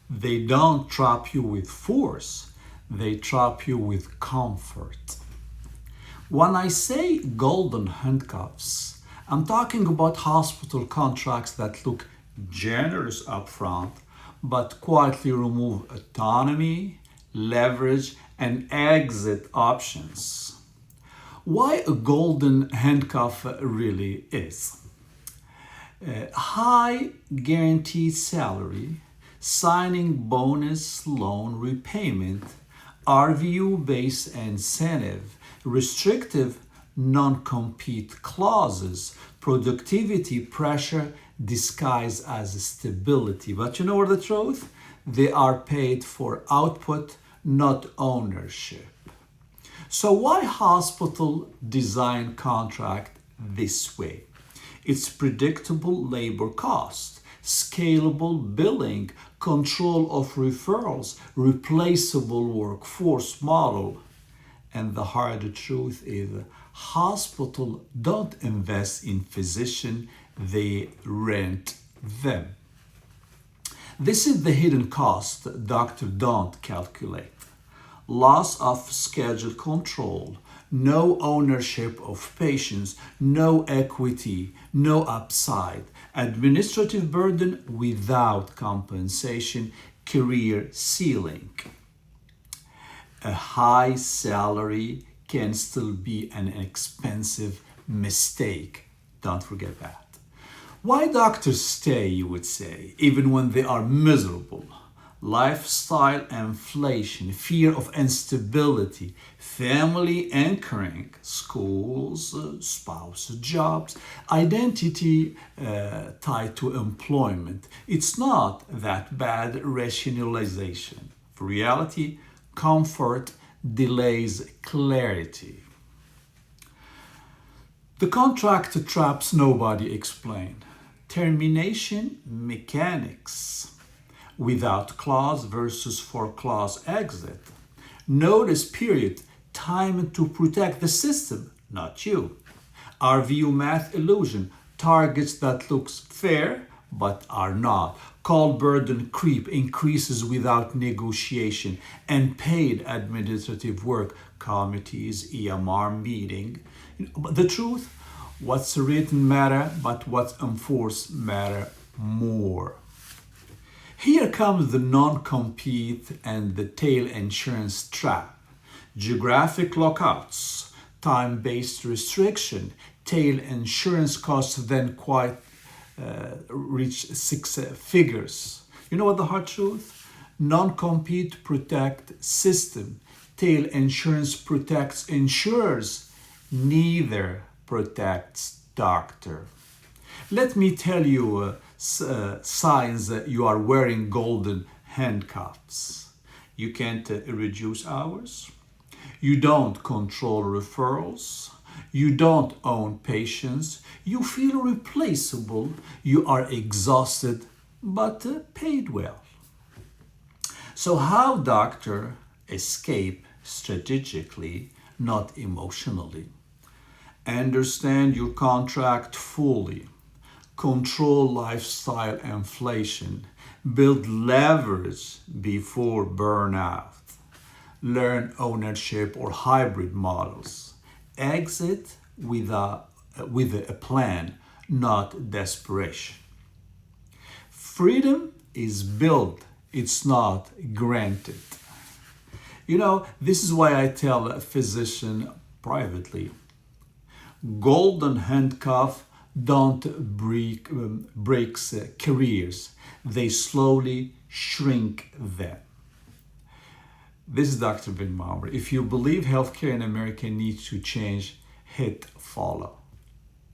They don't trap you with force, they trap you with comfort. When I say golden handcuffs, I'm talking about hospital contracts that look generous upfront, but quietly remove autonomy, leverage, and exit options. Why a golden handcuff really is. High guaranteed salary, signing bonus loan repayment, RVU based incentive, restrictive non compete clauses, productivity pressure disguised as stability. But you know what the truth? They are paid for output, not ownership. So why hospital design contract this way? It's predictable labor cost, scalable billing, control of referrals, replaceable workforce model. And the hard truth is hospitals don't invest in physicians, they rent them. This is the hidden cost doctors don't calculate. Loss of schedule control, no ownership of patients, no equity, no upside, administrative burden without compensation, career ceiling. A high salary can still be an expensive mistake. Don't forget that. Why doctors stay, you would say, even when they are miserable? Lifestyle inflation, fear of instability, family anchoring, schools, spouse jobs, identity tied to employment. It's not that bad rationalization. For reality, comfort delays clarity. The contract traps nobody explained. Termination mechanics without clause versus for clause exit. Notice period, time to protect the system, not you. RVU math illusion, targets that looks fair but are not. Call burden creep increases without negotiation, and paid administrative work, committees, EMR meeting. But the truth, what's written matter, but what's enforced matter more. Here comes the non-compete and the tail insurance trap. Geographic lockouts, time-based restriction, tail insurance costs then quite reach six figures. You know what the hard truth? Non-compete protect system. Tail insurance protects insurers. Neither protects doctor. Let me tell you signs that you are wearing golden handcuffs. You can't reduce hours. You don't control referrals. You don't own patients. You feel replaceable. You are exhausted but paid well. So how doctor escape strategically, not emotionally? Understand your contract fully. Control lifestyle inflation. Build leverage before burnout. Learn ownership or hybrid models. Exit with a plan, not desperation. Freedom is built, it's not granted. You know, this is why I tell a physician privately, golden handcuff don't breaks careers. They slowly shrink them. This is Dr. drbenmaamer. If you believe healthcare in America needs to change, hit follow.